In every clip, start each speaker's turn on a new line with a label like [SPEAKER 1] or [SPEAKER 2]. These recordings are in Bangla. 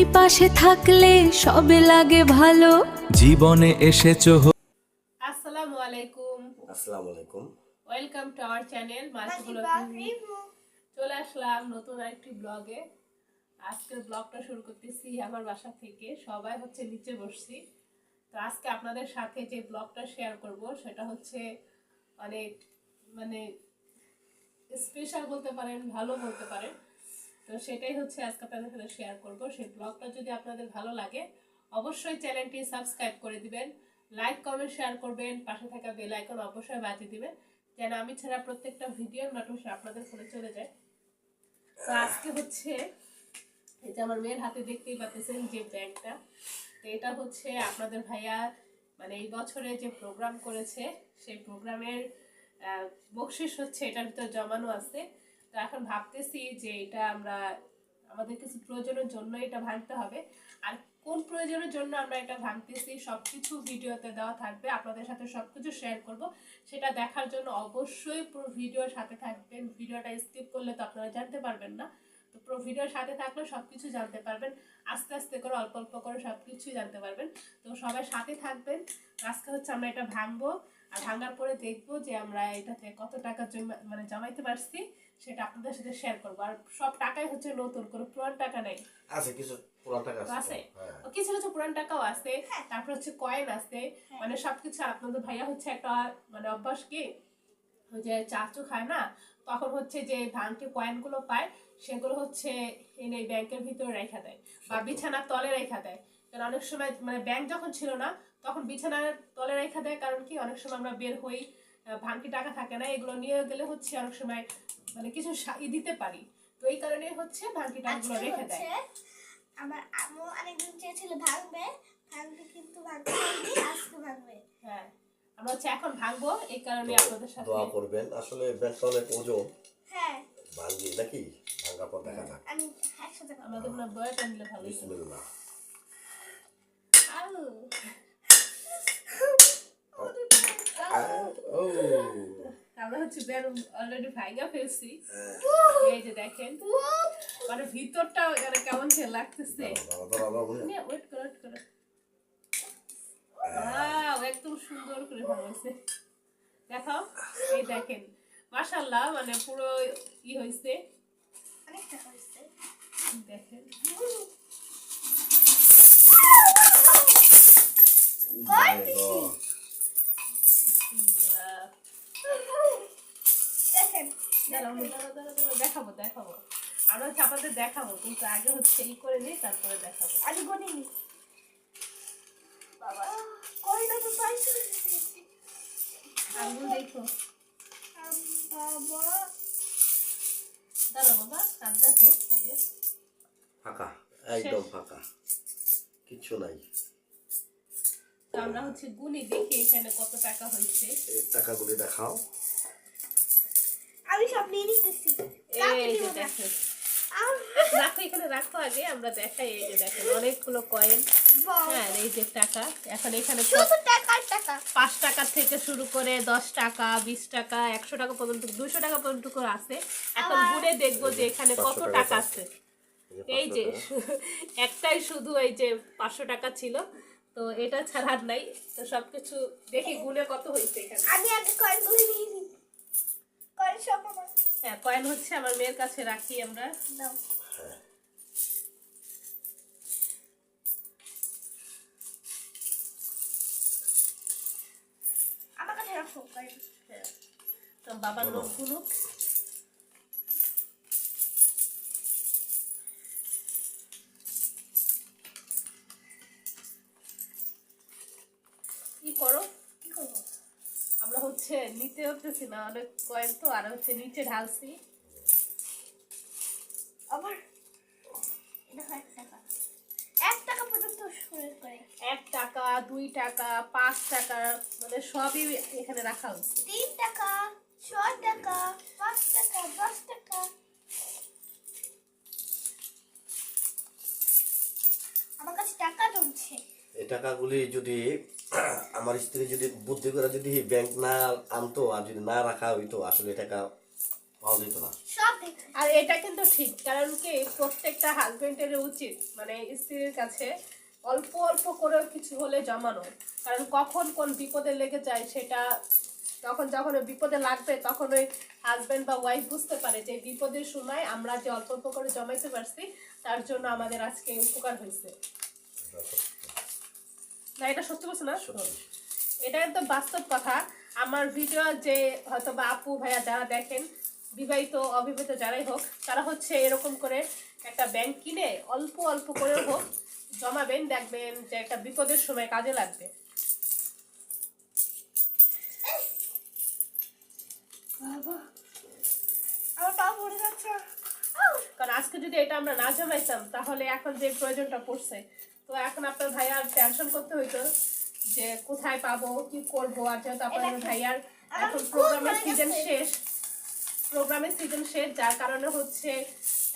[SPEAKER 1] তুমি পাশে থাকলে সবে লাগে ভালো।
[SPEAKER 2] জীবনে এসেছো
[SPEAKER 3] আসসালামু আলাইকুম।
[SPEAKER 4] আসসালামু আলাইকুম।
[SPEAKER 3] Welcome to our channel multiple. চলে আসলাম নতুন একটি ব্লগে। আজকের ব্লগটা শুরু করতেছি আমার বাসা থেকে। সবাই হচ্ছে নিচে বসছি। তো আজকে আপনাদের সাথে যে ব্লগটা শেয়ার করব সেটা হচ্ছে অনেক মানে স্পেশাল বলতে পারেন, ভালো বলতে পারেন। তো সেটাই হচ্ছে আজকে আপনাদের সাথে শেয়ার করব। সেই ব্লগটা যদি আপনাদের ভালো লাগে অবশ্যই চ্যানেলটি সাবস্ক্রাইব করে দিবেন, লাইক কমেন্ট শেয়ার করবেন, পাশে থাকা বেল আইকন অবশ্যই বাজিয়ে দিবেন যেন আমি ছাড়া প্রত্যেকটা ভিডিওর নোটিফিকেশন আপনাদের ফোনে চলে যায়। তো আজকে হচ্ছে এই যে আমার মেয়ের হাতে দেখতেই পাচ্ছেন যে ব্যাগটা, তো এটা হচ্ছে আপনাদের ভাইয়া মানে এই বছরে যে প্রোগ্রাম করেছে সেই প্রোগ্রামের বকশিস হচ্ছে এটার ভিতর জমানো আছে। তো এখন ভাবতেছি যে এটা আমরা আমাদের কিছু প্রয়োজনের জন্য এটা ভাঙতে হবে। আর কোন প্রয়োজনের জন্য আমরা এটা ভাঙতেছি সবকিছু ভিডিওতে দেওয়া থাকবে, আপনাদের সাথে সবকিছু শেয়ার করব। সেটা দেখার জন্য অবশ্যই পুরো ভিডিওর সাথে থাকবেন। ভিডিওটা স্কিপ করলে তো আপনারা জানতে পারবেন না। তো পুরো ভিডিওর সাথে থাকলে সবকিছু জানতে পারবেন, আস্তে আস্তে করে অল্প অল্প করে সবকিছুই জানতে পারবেন। তো সবাই সাথে থাকবেন। আজকে হচ্ছে আমরা এটা ভাঙবো, আর ভাঙার পরে দেখবো যে আমরা এটাতে কত টাকা মানে জমাইতে পারছি সেটা আপনাদের সাথে শেয়ার করবো। আর সব টাকাই হচ্ছে নতুন, কোনো পুরান টাকা নেই।
[SPEAKER 4] আছে কিছু পুরান টাকা
[SPEAKER 3] আছে, কিছু কিছু পুরান টাকাও আছে। তারপর হচ্ছে কয়েন আছে, মানে সবকিছু। আপনাদের ভাইয়া হচ্ছে একটা মানে অভ্যাস কি, ওই যে চাচু খায় না, তখন হচ্ছে যে ভাঙটি কয়েনগুলো পায় সেগুলো হচ্ছে এনে ব্যাংকের ভিতরে রেখা দেয় বা বিছানার তলে রেখা দেয়। কারণ অনেক সময় মানে ব্যাংক যখন ছিল না তখন বিছানার তলে রেখা দেয়, কারণ কি অনেক সময় আমরা বের হই, ভাঙটি টাকা থাকে না, এগুলো নিয়ে গেলে হচ্ছে অনেক সময় মানে কিছু দিতে পারি। তো এই কারণে হচ্ছে ভাঙটি টাকাগুলো রেখে দেয়।
[SPEAKER 5] আমার আম্মু অনেকদিন চেয়েছিল ভাঙবে, কিন্তু ভাঙতে আজকে ভাঙবে।
[SPEAKER 3] হ্যাঁ, আমরা হচ্ছে এখন ভাঙবো, এই কারণে আপনাদের সাথে
[SPEAKER 4] দোয়া করবেন। আসলে ব্যাগটা অনেক ওজন।
[SPEAKER 5] হ্যাঁ,
[SPEAKER 4] ভাঙি নাকি ভাঙার পর দেখা যাক।
[SPEAKER 5] আমি একসাথে
[SPEAKER 3] আমাদের না বয়টা নিলে ভালো।
[SPEAKER 4] বিসমিল্লাহ। ও
[SPEAKER 3] আমরা হচ্ছে বের অলরেডি ভাইগা ফেলছি। এই যে দেখেন মানে ভিতরটা মানে কেমন লাগতেছে। ওয়েট করো ওয়েট করো। একদম সুন্দর করে ভাঙছে, দেখাও। এই দেখেন মাশাআল্লাহ, মানে পুরো ই হইছে,
[SPEAKER 5] অনেকটা হয়েছে।
[SPEAKER 3] দেখেন দেখাবো দেখাবো, আমরা হচ্ছে আপনাদের দেখাবো, কিন্তু আগে হচ্ছে এই করে নিই তারপরে দেখাবো।
[SPEAKER 5] আগে গনিনি বাবা, কয়টা তো পাইছো
[SPEAKER 3] আঙুল দেখো
[SPEAKER 5] বাবা।
[SPEAKER 3] দাঁড়া বাবা, হাত দেখো আগে।
[SPEAKER 4] ফাঁকা, একদম ফাঁকা, কিচ্ছু নাই।
[SPEAKER 3] তো আমরা হচ্ছে গুনি দেখি এখানে কত টাকা হয়েছে।
[SPEAKER 4] এই টাকাগুলি দেখাও।
[SPEAKER 5] আমি সব নিয়ে নিতেছি।
[SPEAKER 3] এই যে দেখো, রাখো এখানে রাখো, আগে আমরা দেখাই। এই যে দেখেন অনেকগুলো কয়েন। হ্যাঁ, এই যে টাকা। এখন এখানে
[SPEAKER 5] শুধু টাকার টাকা,
[SPEAKER 3] 5 টাকা থেকে শুরু করে 10 টাকা, 20 টাকা, 100 টাকা পর্যন্ত, 200 টাকা পর্যন্ত করে আছে। এখন গুনে দেখবো যে এখানে কত টাকা আছে। এই যে একটাই শুধু এই যে 500 টাকা ছিল, তো এটা ছাড়া আর নাই। তো সবকিছু দেখি গুনে কত হয়েছে এখানে।
[SPEAKER 5] আমি আগে কয়েনগুলো নিয়ে নিই। কয়েন সব আমার।
[SPEAKER 3] হ্যাঁ, কয়েন হচ্ছে আমার মেয়ের কাছে রাখি আমরা।
[SPEAKER 5] দাও। আমার কাছে রাখো কয়েন।
[SPEAKER 3] হ্যাঁ, তো বাবার লোক গুনুক। কি করো,
[SPEAKER 5] কি করবো?
[SPEAKER 3] আমরা হচ্ছে নিতে হতেছি না অনেক কয়েন, তো আর হচ্ছে নিচে ঢালছি।
[SPEAKER 5] আবার দেখো 1 টাকা, 1 টাকা পর্যন্ত শুরু করে
[SPEAKER 3] 1 টাকা, 2 টাকা, 5 টাকা, মানে সবই এখানে রাখা হয়েছে।
[SPEAKER 5] 3 টাকা, 6 টাকা, 5 টাকা, 10 টাকা। আমার কাছে টাকা জমছে।
[SPEAKER 4] এই টাকাগুলি যদি আমার স্ত্রী যদি বুদ্ধি করে যদি ব্যাংক না আনতো আর যদি না রাখা হইতো, আসলে টাকা পাওয়া যেত না।
[SPEAKER 5] সব দেখে
[SPEAKER 3] আর এটা কিন্তু ঠিক, কারণ কি প্রত্যেকটা হাজবেন্ডের উচিত মানে স্ত্রীর কাছে অল্প অল্প করে কিছু হলে জমানো, কারণ কখন কোন বিপদে লেগে যায় সেটা তখন যখন ওই বিপদে লাগবে তখন ওই হাজবেন্ড বা ওয়াইফ বুঝতে পারে যে বিপদের সময় আমরা যে অল্প অল্প করে জমাইতে পারছি তার জন্য আমাদের আজকে উপকার হয়েছে। না এটা সত্যি বলছো না? এটা একদম বাস্তব কথা। আমার ভিডিও যে হয়তো বা আপু ভাইয়া যারা দেখেন, বিবাহিত অবিবাহিত যারাই হোক, তারা হচ্ছে এরকম করে একটা ব্যাংক কিনে অল্প অল্প করে হোক জমাবেন, দেখবেন যে একটা বিপদের সময় কাজে লাগবে।
[SPEAKER 5] আমার পা পড়ে যাচ্ছে।
[SPEAKER 3] কারণ আজকে যদি এটা আমরা না জমাইতাম তাহলে এখন যে প্রয়োজনটা পড়ছে, তো এখন আপনার ভাইয়ার টেনশন করতে হইতো যে কোথায় পাবো কি করবো। আর যেহেতু আপনার ভাইয়ার এখন প্রোগ্রামের সিজন শেষ, যার কারণে হচ্ছে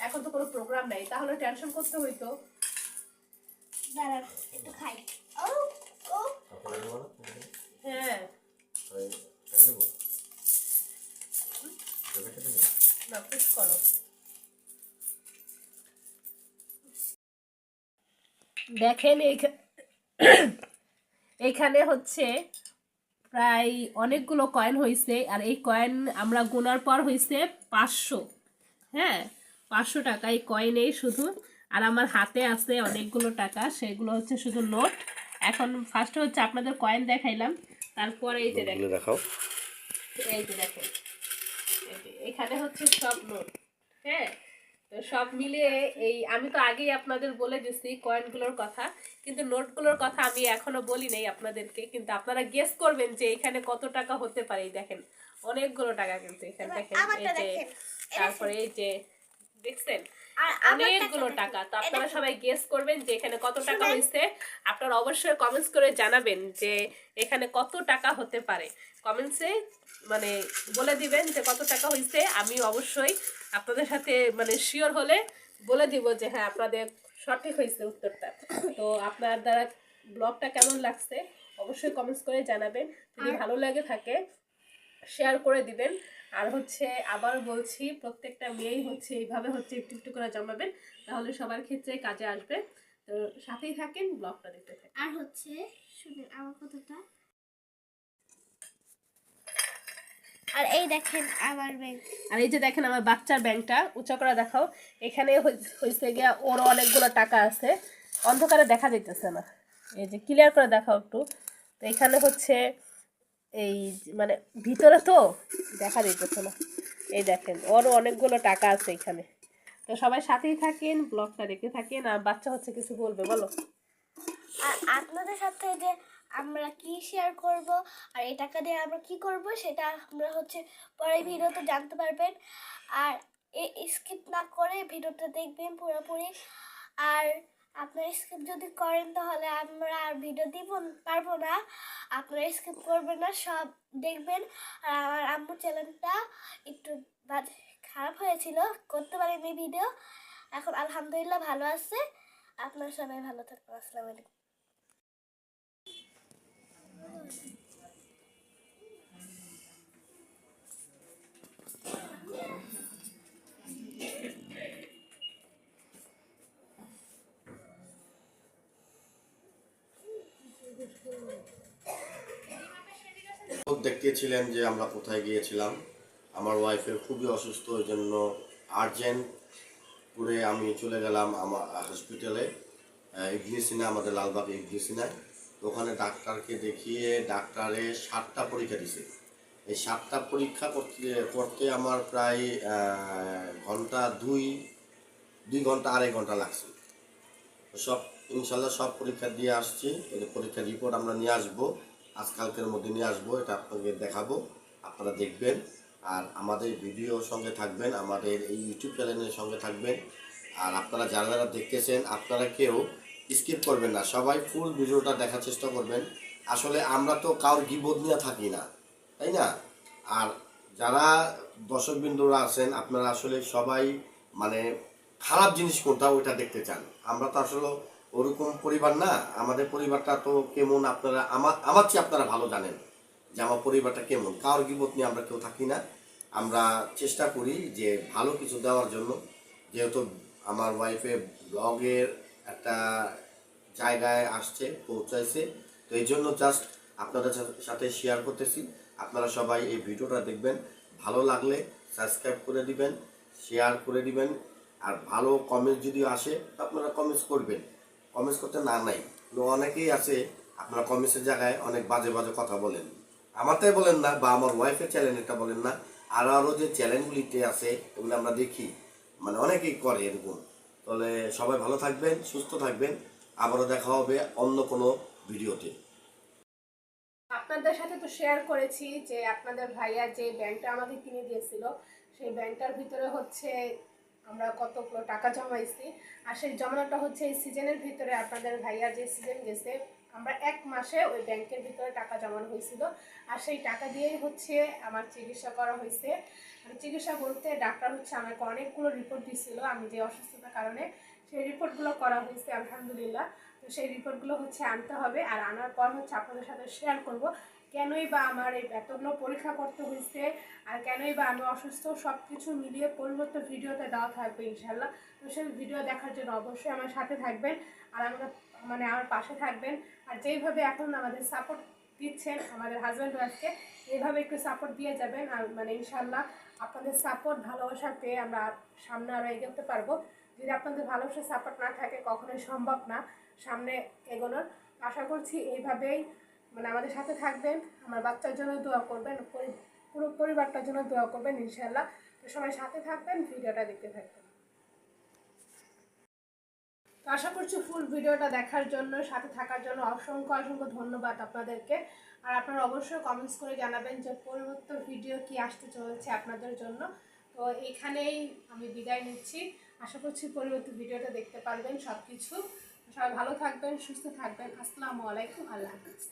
[SPEAKER 3] এখন তো কোনো প্রোগ্রাম নাই, তাহলে টেনশন করতে হইতো।
[SPEAKER 5] দাঁড়ান একটু খাই। ও ও
[SPEAKER 3] হ্যাঁ না পুশ করো। দেখেন এইখানে হচ্ছে প্রায় অনেকগুলো কয়েন হয়েছে, আর এই কয়েন আমরা গোনার পর হয়েছে 500। হ্যাঁ 500 টাকা এই কয়েনেই শুধু। আর আমার হাতে আছে অনেকগুলো টাকা, সেগুলো হচ্ছে শুধু নোট। এখন ফার্স্টে হচ্ছে আপনাদের কয়েন দেখাইলাম, তারপরে এই যে দেখেন,
[SPEAKER 4] দেখাও।
[SPEAKER 3] এই যে দেখেন এখানে হচ্ছে সব নোট। হ্যাঁ তো সব মিলিয়ে এই আমি তো আগেই আপনাদের বলে দিচ্ছি কয়েনগুলোর কথা, কিন্তু নোটগুলোর কথা আমি এখনো বলি নাই আপনাদেরকে, কিন্তু আপনারা গেস করবেন যে এখানে কত টাকা হতে পারে। দেখেন অনেকগুলো টাকা, কিন্তু এখানে দেখেন এই যে, তারপরে এই যে দেখছেন অনেকগুলো টাকা। তো আপনারা সবাই গেস করবেন যে এখানে কত টাকা হয়েছে। আপনারা অবশ্যই কমেন্টস করে জানাবেন যে এখানে কত টাকা হতে পারে। কমেন্টসে মানে বলে দিবেন যে কত টাকা হয়েছে, আমি অবশ্যই আপনাদের সাথে মানে শিওর হলে বলে দিব যে হ্যাঁ আপনাদের সঠিক হয়েছে উত্তরটা। তো আপনার দ্বারা ব্লগটা কেমন লাগছে অবশ্যই কমেন্টস করে জানাবেন। যদি ভালো লাগে থাকে শেয়ার করে দিবেন। আর হচ্ছে আবার বলছি প্রত্যেকটা মেয়েই হচ্ছে এইভাবে হচ্ছে একটু একটু করে জমাবেন, তাহলে সবার ক্ষেত্রে কাজে আসবে। তো সাথেই থাকেন, ব্লগটা দেখতে থাকেন।
[SPEAKER 5] আর হচ্ছে শুনুন আমার কথাটা। আর এই দেখেন আমার ব্যাগ।
[SPEAKER 3] আর এই যে দেখেন আমার বাচ্চার ব্যাংকটা উঁচা করে দেখাও। এখানে হয়েছে গিয়া ওর অনেকগুলো টাকা আছে, অন্ধকারে দেখা যাইতেছে না, এই যে ক্লিয়ার করে দেখাও একটু। তো এখানে হচ্ছে এই মানে ভিতরে তো দেখা যাইতেছে না, এই দেখেন ওরও অনেকগুলো টাকা আছে এখানে। তো সবাই সাথেই থাকেন, ব্লগটা দেখতে থাকেন। আর বাচ্চা হচ্ছে কিছু বলবে, বলো।
[SPEAKER 5] আর আপনাদের সাথে যে আমরা কি শেয়ার করব আর এই টাকা দিয়ে আমরা কি করব সেটা আমরা হচ্ছে পরে ভিডিওতে জানতে পারবেন। আর স্কিপ না করে ভিডিওটা দেখবেন পুরোপুরি। আর আপনারা স্কিপ যদি করেন তাহলে আমরা আর ভিডিও দিব পারবো না। আপনারা স্কিপ করবেন না, সব দেখবেন। আর আমার আম্মু চ্যানেলটা একটু খারাপ হয়েছিল, করতে পারিনি ভিডিও, এখন আলহামদুলিল্লাহ ভালো আছে। আপনারা সবাই ভালো থাকবেন। আসসালামু আলাইকুম।
[SPEAKER 4] দেখতেছিলেন যে আমরা কোথায় গিয়েছিলাম। আমার ওয়াইফের খুবই অসুস্থ, ওই জন্য আর্জেন্ট করে আমি চলে গেলাম আমার হসপিটালে, ইবনে সিনা, আমাদের লালবাগ ইবনে সিনায়। ওখানে ডাক্তারকে দেখিয়ে ডাক্তারে 7টা পরীক্ষা দিছে। এই 7টা পরীক্ষা করতে আমার প্রায় ঘন্টা 2 ঘন্টা 2.5 ঘন্টা লাগছে। সব ইনশাল্লাহ সব পরীক্ষা দিয়ে আসছি। এই পরীক্ষার রিপোর্ট আমরা নিয়ে আসবো, আজকালকের মধ্যে নিয়ে আসবো, এটা আপনাকে দেখাবো, আপনারা দেখবেন। আর আমাদের ভিডিওর সঙ্গে থাকবেন, আমাদের এই ইউটিউব চ্যানেলের সঙ্গে থাকবেন। আর আপনারা যারা যারা দেখতেছেন আপনারা কেউ স্কিপ করবেন না, সবাই ফুল ভিডিওটা দেখার চেষ্টা করবেন। আসলে আমরা তো কারোর গীবত নিয়ে থাকি না, তাই না? আর যারা দর্শকবৃন্দরা আছেন আপনারা আসলে সবাই মানে খারাপ জিনিস কোনটা ওইটা দেখতে চান। আমরা তো আসলে ওরকম পরিবার না, আমাদের পরিবারটা তো কেমন আপনারা আমার চেয়ে আপনারা ভালো জানেন যে আমার পরিবারটা কেমন। কারোর গীবত নিয়ে আমরা কেউ থাকি না। আমরা চেষ্টা করি যে ভালো কিছু দেওয়ার জন্য, যেহেতু আমার ওয়াইফে ব্লগের একটা জায়গায় আসছে, পৌঁছাইছে, তো এই জন্য জাস্ট আপনাদের সাথে শেয়ার করতেছি। আপনারা সবাই এই ভিডিওটা দেখবেন, ভালো লাগলে সাবস্ক্রাইব করে দিবেন, শেয়ার করে দিবেন, আর ভালো কমেন্ট যদি আসে আপনারা কমেন্টস করবেন, কমেন্টস করতে না নাই। কিন্তু অনেকেই আছে আপনারা কমেন্টসের জায়গায় অনেক বাজে বাজে কথা বলেন, আমারটাই বলেন না বা আমার ওয়াইফের চ্যানেলটা বলেন না, আরও যে চ্যানেলগুলিতে আছে এগুলো আমরা দেখি, মানে অনেকেই করে এরকম। তাহলে সবাই ভালো থাকবেন, সুস্থ থাকবেন, আবারও দেখা হবে অন্য কোনো ভিডিওতে।
[SPEAKER 3] আপনাদের সাথে তো শেয়ার করেছি যে আপনাদের ভাইয়া যে ব্যাংকটা আমাকে কিনে দিয়েছিল, সেই ব্যাংকটার ভিতরে হচ্ছে আমরা কতগুলো টাকা জমাইছি। আর সেই জমানোটা হচ্ছে এই সিজনের ভিতরে, আপনাদের ভাইয়া যে সিজন গেছে আমরা 1 মাসে ওই ব্যাংকের ভিতরে টাকা জমানো হয়েছিল। আর সেই টাকা দিয়েই হচ্ছে আমার চিকিৎসা করা হয়েছে। মানে চিকিৎসা বলতে ডাক্তার হচ্ছে আমাকে অনেকগুলো রিপোর্ট দিয়েছিল আমি যে অসুস্থতার কারণে, সেই রিপোর্টগুলো করা হয়েছে আলহামদুলিল্লাহ। তো সেই রিপোর্টগুলো হচ্ছে আনতে হবে, আর আনার পর হচ্ছে আপনাদের সাথে শেয়ার করব কেনই বা আমার এই এতগুলো পরীক্ষা করতে হয়েছে আর কেনই বা আমি অসুস্থ, সব কিছু মিলিয়ে পরিবর্তন ভিডিওতে দেওয়া থাকবে ইনশাল্লাহ। তো সেই ভিডিও দেখার জন্য অবশ্যই আমার সাথে থাকবেন আর আমার পাশে থাকবেন। আর যেইভাবে এখন আমাদের সাপোর্ট দিচ্ছেন আমাদের হাজব্যান্ড ওয়াইফকে, এইভাবে একটু সাপোর্ট দিয়ে যাবেন। আর মানে ইনশাল্লাহ আপনাদের সাপোর্ট ভালোবাসা পেয়ে আমরা সামনে আরও এগোতে পারবো। যদি আপনাদের ভালোবাসা সাপোর্ট না থাকে কখনোই সম্ভব না সামনে এগোনোর। আশা করছি এইভাবেই মানে আমাদের সাথে থাকবেন, আমার বাচ্চার জন্য দোয়া করবেন, পুরো পরিবারটার জন্য দোয়া করবেন ইনশাল্লাহ। তো সবাই সাথে থাকবেন, ভিডিওটা দেখতে থাকবেন। তো আশা করছি ফুল ভিডিওটা দেখার জন্য, সাথে থাকার জন্য অসংখ্য অসংখ্য ধন্যবাদ আপনাদেরকে। আর আপনারা অবশ্যই কমেন্টস করে জানাবেন যে পরবর্তী ভিডিও কি আসতে চলেছে আপনাদের জন্য। তো এখানেই আমি বিদায় নিচ্ছি, আশা করছি পরবর্তী ভিডিওটা দেখতে পারবেন সব কিছু। সবাই ভালো থাকবেন, সুস্থ থাকবেন। আসসালামু আলাইকুম, আল্লাহ হাফিজ।